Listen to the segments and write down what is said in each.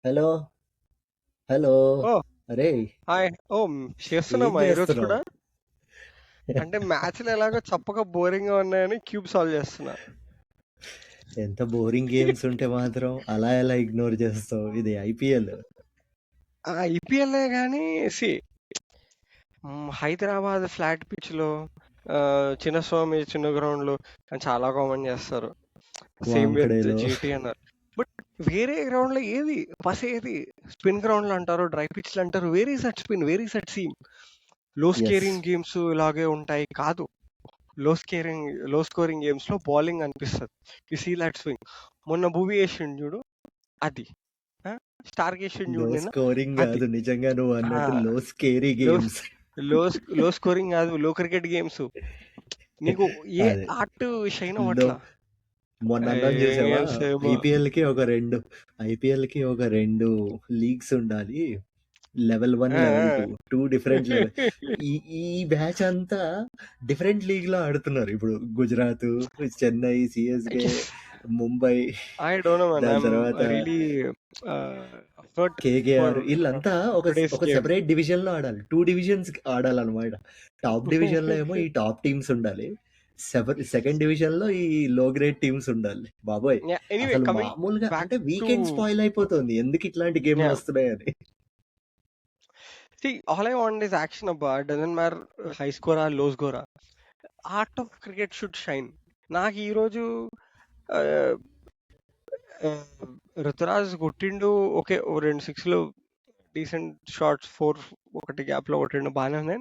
Hello hello. ఓ అరే, hi. ఏం చేస్తున్నామా ఈరోజు చేస్తున్నావు? కూడా? అంటే మ్యాచ్లు ఎలాగో చప్పగా బోరింగ్ గా ఉన్నాయని క్యూబ్ సాల్వ్ చేస్తున్నా. ఎంత బోరింగ్ గేమ్స్ ఉంటే మాత్రం అలా ఎలా ఇగ్నోర్ చేస్తావు? ఇది ఐపీఎల్. ఐపీఎల్ కానీ సి హైదరాబాద్ ఫ్లాట్ పిచ్ లో చిన్నస్వామి చిన్న గ్రౌండ్ లో అని చాలా కామెంట్ చేస్తారు. సేమ్ విత్ వాంఖడేలో జీటీ అన్నారు. బట్ వేరే గ్రౌండ్ లో ఏది పస్ ఏది స్పిన్ గ్రౌండ్ లో అంటారు, డ్రై పిచ్ లో అంటారు. Very suit spin, very suit seam. Low yes, scoring games ఇలాగే ఉంటాయి కాదు. లో స్కోరింగ్ గేమ్స్ లో బౌలింగ్ అనిపిస్తుంది. You see that swing. మొన్న భూవీ వేసిండు చూడు, అది స్టార్క్ వేసిండు లో చూడు నిన్న, స్కోరింగ్ అది కాదు, నిజంగా నువ్వు అన్నట్టు లో స్కేరీ లో గేమ్స్. లో లో స్కోరింగ్ కాదు, లో క్రికెట్ గేమ్స్. నీకు ఏ అదే ఆర్ట్ షైన్ లో అవ్వట్లా. మొన్న అన్నం చూసావా? గేమ్స్ ఏమో. ఐపీఎల్ కి ఒక రెండు లీగ్స్ ఉండాలి. Level 1, level 2, 2 different level. ఈ ఈ బ్యాచ్ అంతా డిఫరెంట్ లీగ్ లో ఆడుతున్నారు. ఇప్పుడు Gujarat, Chennai, CSK, Mumbai, I don't no man, దాని ఐఎమ్ తర్వాత రియలీ హర్ట్ ఫర్ కేకేఆర్. వీళ్ళంతా టుడేస్ ఒక గేమ్. సెపరేట్ డివిజన్ లో ఆడాలి. 2 డివిజన్స్ ఆడాలన్నమాట. టాప్ డివిజన్ లో ఏమో ఈ టాప్ టీమ్స్ ఉండాలి. సెకండ్ డివిజన్ లో ఈ లో గ్రేడ్ టీమ్స్ ఉండాలి. బాబోయ్, ఎనీవే, అసలు కమింగ్ మామూలుగా బ్యాక్ అంటే టు వీకెండ్ స్పాయిల్ అయిపోతుంది. ఎందుకు ఇట్లాంటి గేమ్లు వస్తున్నాయని. see, all I want is action abba. It doesn't matter high score or low score. Art of cricket should shine. నాకు ఈరోజు రుతురాజ్ కొట్టిండు, ఓకే, ఓ 2 6లు డీసెంట్ షాట్స్, 4 ఒకటి గ్యాప్ లో కొట్టిండు, బాగానే ఉంది.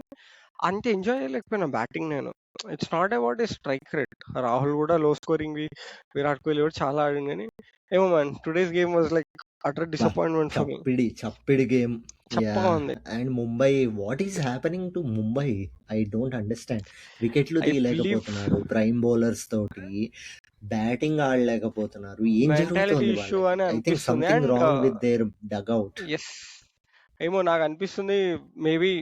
అంత ఎంజాయ్ చేయలేకపోయినా బ్యాటింగ్ నేను. It's not about a strike rate. Rahul కూడా లో స్కోరింగ్, విరాట్ కోహ్లీ కూడా చాలా ఆడింది. కానీ ఏమో man, today's game was like utter బా, డిసప్పాయింట్మెంట్ ఫర్ మీ. చప్పిడి గేమ్. యా. చప్పగా ఉంది. And Mumbai, what is happening to Mumbai? I don't understand. వికెట్లు ఐ బిలీవ్ తీయలేకపోతున్నారు ప్రైమ్ బౌలర్స్ తోటి, బ్యాటింగ్ ఆడలేకపోతున్నారు. ఏం మెంటాలిటీ జరుగుతోంది ఇష్యూ వాళ్ళకి? అని ఐ థింక్ అనిపిస్తుంది. Something and wrong with their dugout. Yes, ఏమో నాకు అనిపిస్తుంది, మేబీ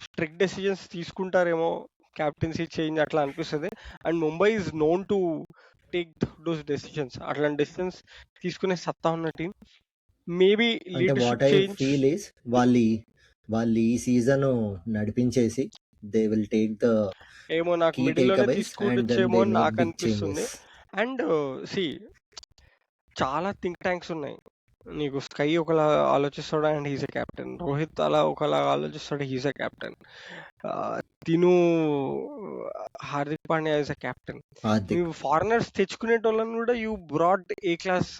స్ట్రిక్ట్ డెసిజన్స్ తీసుకుంటారేమో, క్యాప్టెన్సీ చేంజ్ అట్లా అనిపిస్తుంది. And Mumbai is known to take those decisions. అట్లాంటి డెసిషన్స్ తీసుకునే సత్తా ఉన్న టీం. మేబీ అంటే what leadership I change. Feel is వాళ్ళు ఈ సీజన్ నడిపించేసి దే విల్ టేక్ ద ఏమో నాకు కీ మిడిల్ లోనే టేక్అవేస్ అండ్ దెన్ తీసుకుంటొచ్చేమో దే అని మేక్ నాకు బిగ్ అనిపిస్తుంది. చేంజెస్. అండ్ సి చాలా థింక్ ట్యాంక్స్ ఉన్నాయి. నీకు స్కై ఒకలా ఆలోచిస్తాడు and he's a captain. Rohit అలా ఒకలా ఆలోచిస్తాడు, హీస్ ఎ కెప్టెన్. తిను, Hardik Pandya is a captain. Hardik. నువ్వు ఫారినర్స్ తెచ్చుకునేటోళ్ళని కూడా you brought a class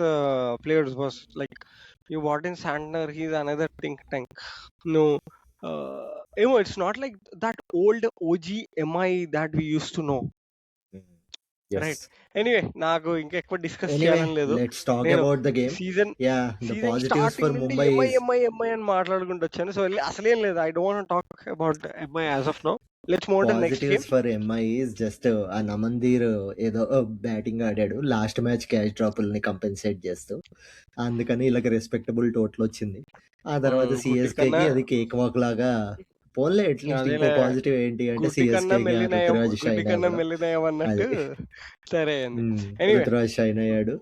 players boss. Like you what in Santner, he's another think tank. నువ్వు ఏమో, it's not like that old OG MI that we use to know. Yes. Right. Anyway, నాకు ఇంకా ఎక్కువ discuss anyway, చేయాలని లేదు. Let's talk నేను about the game. Season yeah, the season positives starting for నుండి Mumbai MI is MI MI అని మాట్లాడుకుంటూ వచ్చాను. సో అసలేం లేదు. I don't talk about MI as of no. Let's move to next positives game. For MI is just ఆ నమందీర్ ఏదో batting ఆడాడు last match catch డ్రాపుల్ని compensate చేస్తూ, అందుకని వీళ్ళకి రెస్పెక్టబుల్ టోటల్ వచ్చింది. ఆ తర్వాత గుడ్డి కన్నా సిఎస్కేకి అది కేక్ వాక్ లాగా. పోన్లే, అట్లీస్ట్ ఇంకో అదేలే, పాజిటివ్ ఏంటి అంటే గుడ్డి కన్నా సిఎస్కేకి ఆ మెల్లినయం, రుతురాజ్ గుడ్డి షైన్ కన్నా అవ్వడం. మెల్లినయం అన్నట్టు. అది సరే అండి. ఎనీవే, రుతురాజ్ షైన్ అయ్యాడు.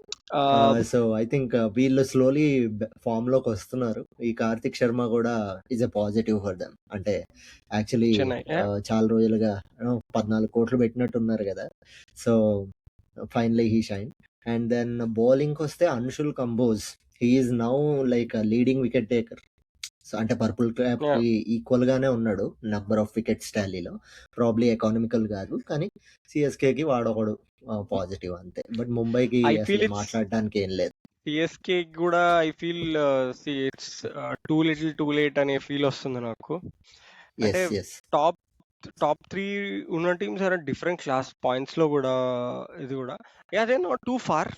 సో ఐ థింక్ వీళ్ళు స్లోలీ ఫామ్ లోకి వస్తున్నారు. ఈ కార్తిక్ శర్మ కూడా is a positive for them. అంటే యాక్చువల్లీ చెన్నై. చాలా రోజులుగా 14 కోట్లు పెట్టినట్టున్నారు కదా. So finally he shine. And then bowling వస్తే Anshul Kamboj, he's now like leading wicket taker. So అంటే పర్పుల్ క్యాప్ కి ఈక్వల్ గానే ఉన్నాడు నెంబర్ ఆఫ్ వికెట్స్ టాలీలో. ప్రాబ్లీ ఎకానమికల్ కాదు, కానీ సిఎస్కే కి వాడొకడు పాజిటివ్ అంతే. బట్ ముంబైకి ఐ ఫీల్ అసలు ఇట్స్ మాట్లాడడానికి ఏం లేదు. సిఎస్కే కూడా I feel it's too little too late అనే ఫీల్ వస్తుంది నాకు. అంటే ఎస్ ఎస్. టాప్ టాప్ 3 ఉన్న teams are different class points లో కూడా. ఇది కూడా they not too far.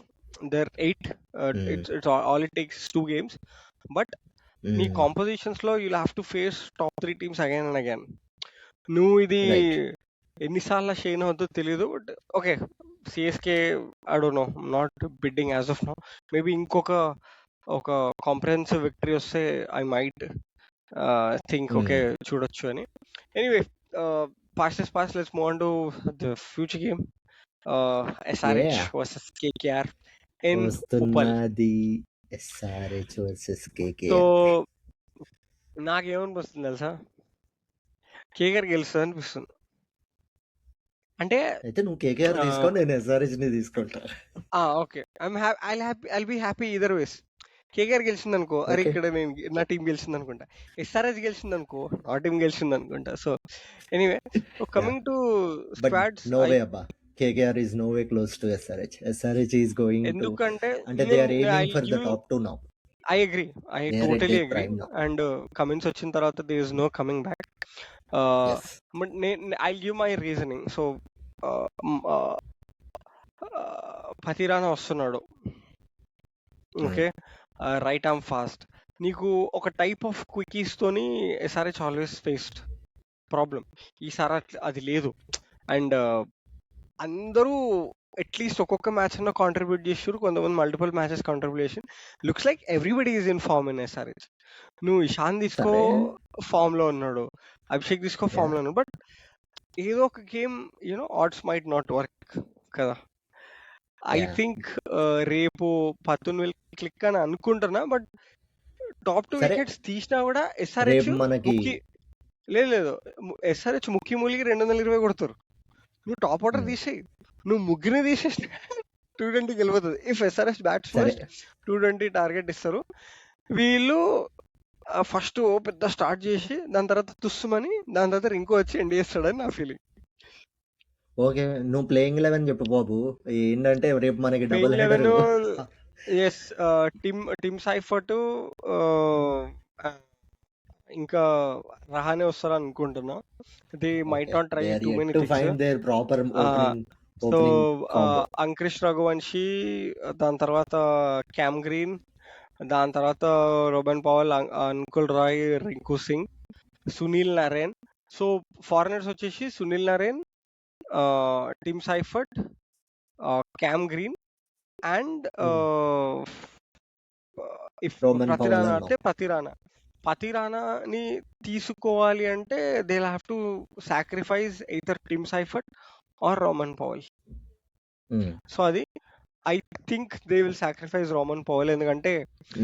There 8. It's all it takes 2 games. But నీ కాంపోజిషన్స్ లో you'll have to face top 3 teams again and again. నువ్వు ఇది రైట్. ఎన్నిసార్లు షేన్ అవుతుందో తెలియదు. But okay, CSK I don't know, not bidding as of now. Maybe ఒక comprehensive victory వస్తే I might think okay చూడొచ్చు అని. Anyway, pass let's move on to the future game. SRH versus KKR in Uppal. వస్తున్నది SRH versus so KKR. నాకేమనిపిస్తుంది తెలుసా, KKR గెలుస్తుంది అనిపిస్తుంది. అంటే అయితే నువ్వు KKR తీసుకో, నేను SRH ని తీసుకుంటా. Okay, I'll be happy either ways. KKR గెలిచింది అనుకో, అరే ఓకే ఇక్కడ నేను నా టీం గెలిచింది అనుకుంటా. ఎస్ఆర్హెచ్ గెలిచింది అనుకో, నా టీం గెలిచింది అనుకుంటా. So anyway, yeah coming to but squads, no way అబ్బా, KKR is no way close to SRH. SRH is going to, ఎందుకంటే అంటే they are నేను aiming for the top 2 now. I agree, I They are at totally their agree. prime now. And Cummins వచ్చిన తర్వాత there is no coming back. Yes. But I give my reasoning. So Pathirana వస్తున్నాడు, Hmm. Okay, right arm fast. నీకు ఒక type of క్వికీస్ తోని SRH always faced problem. ఈసారి అది లేదు. And అందరూ అట్లీస్ట్ ఒక్కొక్క మ్యాచ్ అన్న కాంట్రిబ్యూట్ చేసారు, కొంతమంది multiple matches contribution. Looks like everybody is in form in SRH. నువ్వు ఇషాన్ తీసుకో, సరే ఫామ్ లో ఉన్నాడు, అభిషేక్ తీసుకో, యా ఫామ్ లో ఉన్నాడు. బట్ ఏదో ఒక game odds might not work కదా. ఐ యా థింక్ రేపు పత్తున్ విల్ క్లిక్ అని అనుకుంటున్నా. బట్ టాప్ 2 సరే వికెట్స్ తీసినా కూడా ఎస్ఆర్హెచ్ రేపు మనకి ముక్కి లేదు, ఎస్ఆర్హెచ్ ముక్కి మూలికి 220 కొడతారు. నువ్వు టాప్ ఆర్డర్ Hmm. తీసేయి, నువ్వు ముగ్గురిని తీసేసి 220 గెలిపోతుంది. ఇఫ్ ఎస్ఆర్హెచ్ బ్యాట్స్ సరే ఫస్ట్ 220 టార్గెట్ ఇస్తారు. వీళ్ళు ఫస్ట్ పెద్ద స్టార్ట్ చేసి దాని తర్వాత తుస్సుమని, దాని తర్వాత ఇంకో వచ్చి ఎండ్ చేస్తాడని నా ఫీలింగ్. ఓకే, నువ్వు ప్లేయింగ్ 11 చెప్పు బాబు. ఏంటంటే రేపు మనకి డబుల్ ప్లేయింగ్ హెడర్. 11 ఎస్, టీమ్ సైఫర్ట్, ఇంకా రహానే వస్తారు అనుకుంటున్నా. They might okay, not try they are too yet many to things. find their proper so opening combo. Angkrish Raghuvanshi, దాని తర్వాత క్యామ్ గ్రీన్, దాని తర్వాత Rovman Powell, Anukul Roy, Rinku Singh, Sunil Narine. So foreigners వచ్చేసి Sunil Narine, Tim Seifert, Cam Green and Hmm. If Rovman Powell Pathirana అన్నావు. అంటే పతిరానాని తీసుకోవాలి అంటే they have to sacrifice either Tim Seifert or Rovman Powell. Hmm. So అది I think they will sacrifice Rovman Powell, ఎందుకంటే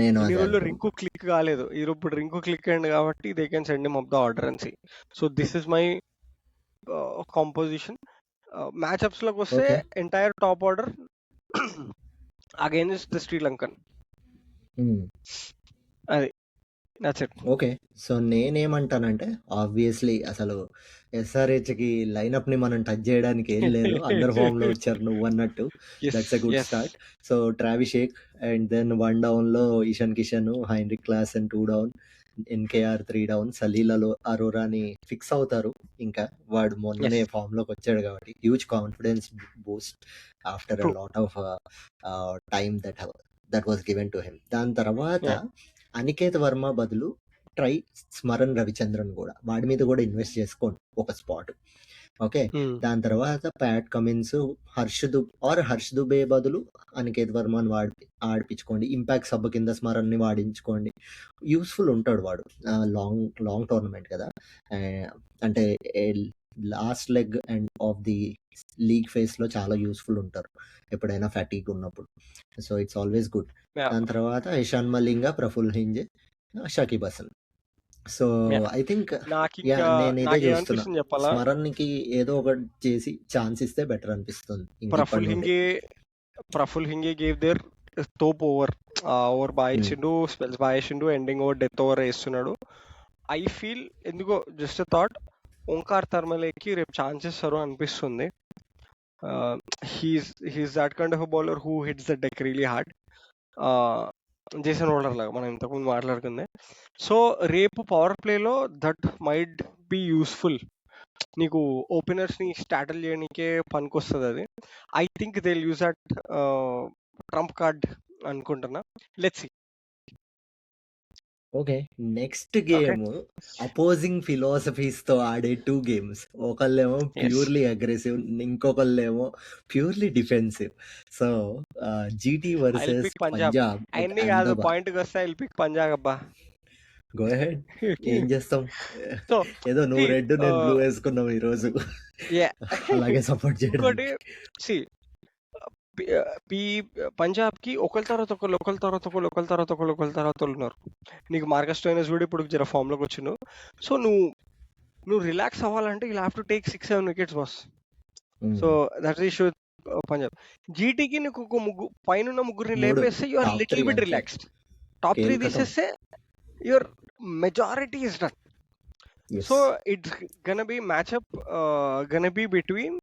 నేను ఇన్ని అదే రోజులు అనుకున్నా. రింకు క్లిక్ కాలేదు, ఇప్పుడు రింకు క్లిక్ అయింది కాబట్టి they can send him up the order and see. So this is my composition. Matchups లోకి వస్తే okay entire top order against the Sri Lankan. Hmm. అది దట్స్ ఇట్. ఓకే, సో నేనేమంటానంటే ఆబ్వియస్లీ అసలు ఎస్ఆర్హెచ్కి లైనప్ ని మనం టచ్ చేయడానికి ఏం లేదు. అండర్ ఫామ్ లో వచ్చారు నువ్వు అన్నట్టు. That's a good start. So Travis షేక్, అండ్ దెన్ 1 డౌన్ లో Ishan Kishan, Heinrich Klaasen 2 down, NKR 3 down, సలీలలో అరోరాని ఫిక్స్ అవుతారు. ఇంకా వాడు మొన్ననే ఫామ్ లోకి వచ్చాడు కాబట్టి huge confidence boost after a lot of time that was given to him. దాని తర్వాత అనికేత్ వర్మ బదులు ట్రై స్మరణ్ రవిచంద్రన్ కూడా, వాడి మీద కూడా ఇన్వెస్ట్ చేసుకోండి ఒక స్పాట్. ఓకే, దాని తర్వాత ప్యాట్ కమిన్స్, హర్ష్ దుబే బదులు అనికేత్ వర్మని ఆడిపించుకోండి. ఇంపాక్ట్ సబ్ కింద స్మరణ్ని వాడించుకోండి. యూస్ఫుల్ ఉంటాడు వాడు, లాంగ్ టోర్నమెంట్ కదా. అంటే last leg and of the league phase లో చాలా యూస్ఫుల్ ఉంటారు ఎప్పుడైనా ఫ్యాటీగ్ ఉన్నప్పుడు. So it's always good. దాని తర్వాత Eshan Malinga, Praful Hinge, Shakib Hasan. So I think నేను ఇదే చూస్తున్నా, స్మరణ్కి ఏదో ఒకటి చేసి ఛాన్స్ ఇస్తే బెటర్ అనిపిస్తుంది. ప్రఫుల్ హింగే గేవ్ దేర్ తోప్ ఓవర్ బాయిచిండు, స్పెల్స్ బాయిచిండు, ఎండింగ్ ఓవర్ డెత్ ఓవర్ వేస్తున్నాడు. ఐ ఫీల్ ఎందుకో జస్ట్ థాట్ ఓంకార్ తర్మలేకి రేపు ఛాన్స్ ఇస్తారు అనిపిస్తుంది. He's that kind of a bowler who hits the deck really hard. Jason Holder లాగా మనం ఇంతకుముందు మాట్లాడుకుందే. సో రేపు పవర్ ప్లేలో దట్ మైట్ బి యూస్ఫుల్. నీకు ఓపెనర్స్ ని స్టాటిల్ చేయడానికే పనికొస్తుంది అది. I think they use that trump card అనుకుంటున్నా. Let's see. Okay, next game opposing philosophies తో ఆడే 2 గేమ్స్. ఒకళ్ళేమో ప్యూర్లీ అగ్రెసివ్, ఇంకొకళ్ళేమో purely defensive. So GT versus Punjab. అన్ని కాదు, పాయింట్ కి వస్తే ఐల్ పిక్ పంజాబ్ అబ్బా. Go ahead. ఏం చేస్తాం, ఏదో నువ్వు రెడ్ నేను బ్లూ వేసుకున్నావు ఈ రోజు, అలాగే సపోర్ట్ చేయడానికి. పంజాబ్కి ఒకరి తర్వాత ఒకరు ఒకరి తర్వాత ఒకరు ఒకరి తర్వాత ఒకరు ఒకరి తర్వాత ఉన్నారు. నీకు మార్కస్ స్టోయినస్ కూడా ఇప్పుడు జర ఫామ్లోకి వచ్చిండు. సో నువ్వు రిలాక్స్ అవ్వాలంటే you have to take 6-7 wickets boss. So that's the issue Punjab. జీటీకి నీకు ఒక పైన ముగ్గురిని లేపేస్తే you are top little three bit అంతే. రిలాక్స్డ్. Top 3 Game khatam. తీసేస్తే your majority is done. Yes. So it's గonna be matchup gonna be between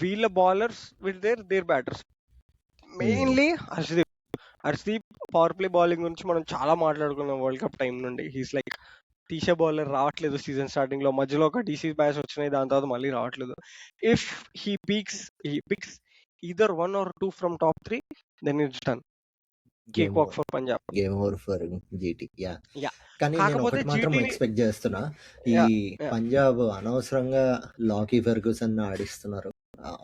వీళ్ళ bowlers with their batters. Mainly Arshdeep power play bowling గురించి మనం చాలా మాట్లాడుకున్నాం వరల్డ్ కప్ టైం నుండి. He's like తీసే బౌలర్ రావట్లేదు సీజన్ స్టార్టింగ్ లో, మధ్యలో ఒక డీసీ మ్యాచ్ వచ్చినాయి, దాని తర్వాత మళ్ళీ రావట్లేదు. If he pics either 1 or 2 from top 3, then it's done. Game Cakewalk over. for Punjab. Game over for GT. Yeah. Yeah. కానీ నేను కాకపోతే ఒకటి మాత్రం GT ని ఎక్స్పెక్ట్ చేస్తున్నా, ఈ Yeah, yeah. పంజాబ్ అనవసరంగా లాకీ ఫెర్గ్యూసన్ ఆడిస్తున్నారు.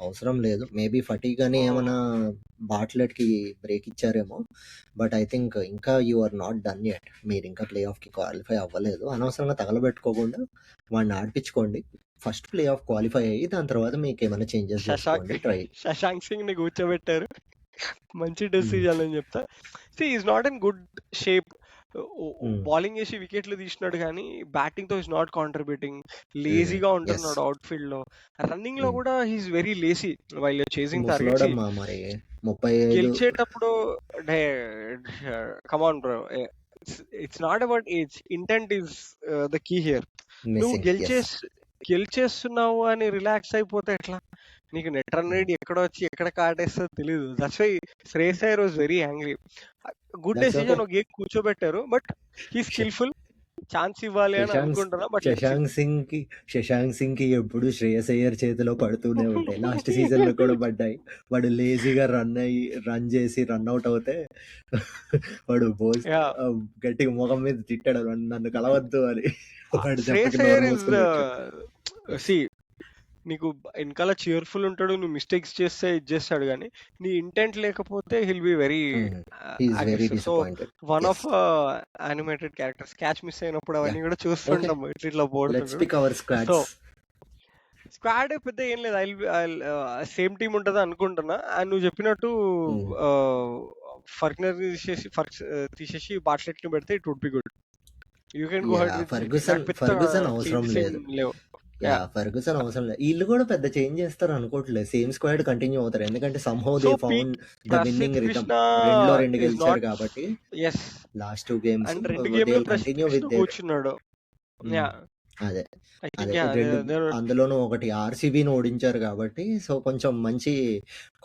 అవసరం లేదు. మేబీ ఫటీగ్ అని ఏమైనా బాట్లెట్ కి బ్రేక్ ఇచ్చారేమో, బట్ ఐ థింక్ ఇంకా you are not done yet. మీరు ఇంకా ప్లే ఆఫ్ కి క్వాలిఫై అవ్వలేదు. అనవసరంగా తగలబెట్టుకోకుండా వాడిని ఆడిపించుకోండి. ఫస్ట్ ప్లే ఆఫ్ క్వాలిఫై అయ్యి దాని తర్వాత మీకు ఏమైనా చేంజెస్ చేసుకోండి. ట్రై శశాంక్ సింగ్ ని కూర్చోబెట్టారు, మంచి డెసిజన్ అని చెప్తా. Is not in good shape. Bowling చేసి వికెట్లు తీసినాడు కానీ బ్యాటింగ్ తో ఇస్ నాట్ కాంట్రిబ్యూటింగ్. లేజీగా ఉంటున్నాడు అవుట్ ఫీల్డ్ లో. రన్నింగ్ లో కూడా he's very lazy while chasing targets. ముసలోడమ్మా మరి 35. గెలిచేటప్పుడు come on bro, it's not about age, intent is the key here. నువ్వు గెలిచేస్తున్నావు అని రిలాక్స్ అయిపోతే ఎట్లా? నీకు నెట్ రన్ రేట్ ఎక్కడ వచ్చి ఎక్కడ కాటేస్తుందో తెలియదు. That's why Shreyas Iyer was very angry. Good That's decision, okay. ఒక గేమ్ కూర్చోబెట్టారు, బట్ హీ స్కిల్ఫుల్, ఛాన్స్ ఇవ్వాలి అని అనుకుంటున్నా. బట్ శశాంక్ సింగ్ కి ఎప్పుడు శ్రేయస్ అయ్యర్ చేతిలో పడుతూనే ఉంటాయి. లాస్ట్ సీజన్ లో కూడా పడ్డాయి. వాడు లేజీగా రన్ చేసి రన్ అవుట్ అవుతే వాడు గట్టిగా ముఖం మీద తిట్టాడు, నన్ను కలవద్దు అని. వాడు శ్రేయస్ అయ్యర్ ఇస్ సి నీకు వెనకాల చియర్ఫుల్ ఉంటాడు, నువ్వు మిస్టేక్స్ చేస్తే ఇది చేస్తాడు, కానీ నీ ఇంటెంట్ లేకపోతే hill be very so one of animated characters. Catch miss అయినప్పుడు అవన్నీ కూడా చూస్తుంటాం, ఇట్లా పోతుంటాడు. సో స్క్వాడ్ పెద్ద ఏం లేదు, సేమ్ టీమ్ ఉంటది అనుకుంటున్నా. అండ్ నువ్వు చెప్పినట్టు ఫర్గ్నర్ తీసేసి బాట్లెట్ ని పెడితే it would be good. You can go ahead Ferguson అవసరం లేదు. ఫర్గ్యూసన్ అవసరం లేదు. వీళ్ళు కూడా పెద్ద చేంజ్ చేస్తారు అనుకోవట్లేదు. సేమ్ స్క్వాడ్ కంటిన్యూ అవుతారు, ఎందుకంటే somehow they found the winning rhythm. 2 గెలిచారు కాబట్టి లాస్ట్ 2 games కంటిన్యూ విత్ కూర్చున్నాడు. అదే అందులోనూ ఒకటి ఆర్సీబీని ఓడించారు కాబట్టి సో కొంచెం మంచి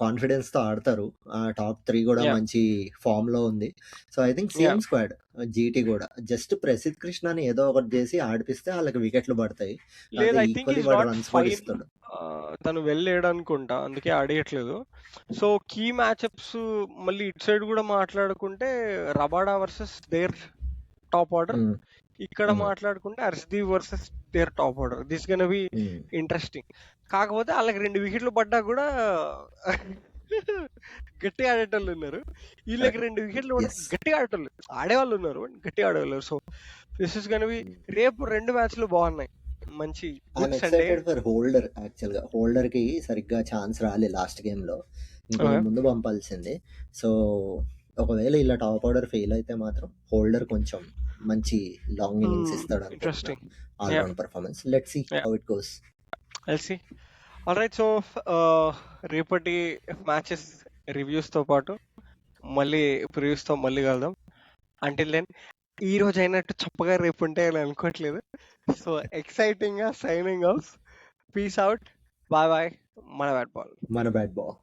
కాన్ఫిడెన్స్ తో ఆడతారు. ఆ టాప్ 3 కూడా మంచి ఫామ్ లో ఉంది. So I think same squad GT కూడా. జస్ట్ ప్రసిద్ధ్ కృష్ణని ఏదో ఒకటి చేసి ఆడిపిస్తే వాళ్ళకి వికెట్లు పడతాయి. ఈక్వల్లీ వాడు రన్స్ కూడా ఇస్తాడు. తను వెళ్ళాడు అనుకుంటా, అందుకే ఆడేయట్లేదు. సో కీ మ్యాచ్అప్స్ మళ్ళీ ఇటు సైడ్ కూడా మాట్లాడుకుంటే Rabada versus their top order, ఇక్కడ మాట్లాడుకుంటే Harshdeep versus their top order. This gonna be interesting. కాకపోతే వాళ్ళకి 2 వికెట్లు పడ్డా కూడా గట్టి ఆడేటోళ్ళు ఉన్నారు, వీళ్ళకి 2 వికెట్లు గట్టి ఆడేటోళ్ళు ఆడేవాళ్ళు ఉన్నారు, గట్టి ఆడేవాళ్ళు. So this is gonna be రేపు 2 మ్యాచ్లు బాగున్నాయి, మంచి. హోల్డర్ యాక్చువల్ గా హోల్డర్ కి సరిగ్గా ఛాన్స్ రాలే లాస్ట్ గేమ్ లో, ఇంకా ముందు పంపాల్సింది. సో ఒకవేళ ఇలా టాప్ ఆర్డర్ ఫెయిల్ అయితే మాత్రం హోల్డర్ కొంచెం మంచి లాంగ్ ఇన్నింగ్స్ ఇస్తాడు. Interesting all round performance. Let's see how it goes. Let's see. Alright, so రేపటి మ్యాచెస్ రివ్యూస్ తో పాటు మళ్ళీ ప్రివ్యూస్ తో మళ్ళీ కలుద్దాం. అంటిల్ దెన్ ఈ రోజు అయినట్టు చప్పగా రేపు ఉంటే అని అనుకోవట్లేదు. సో ఎక్సైటింగ్ గా signing off. Peace out. Bye bye. మన బ్యాట్ బాల్.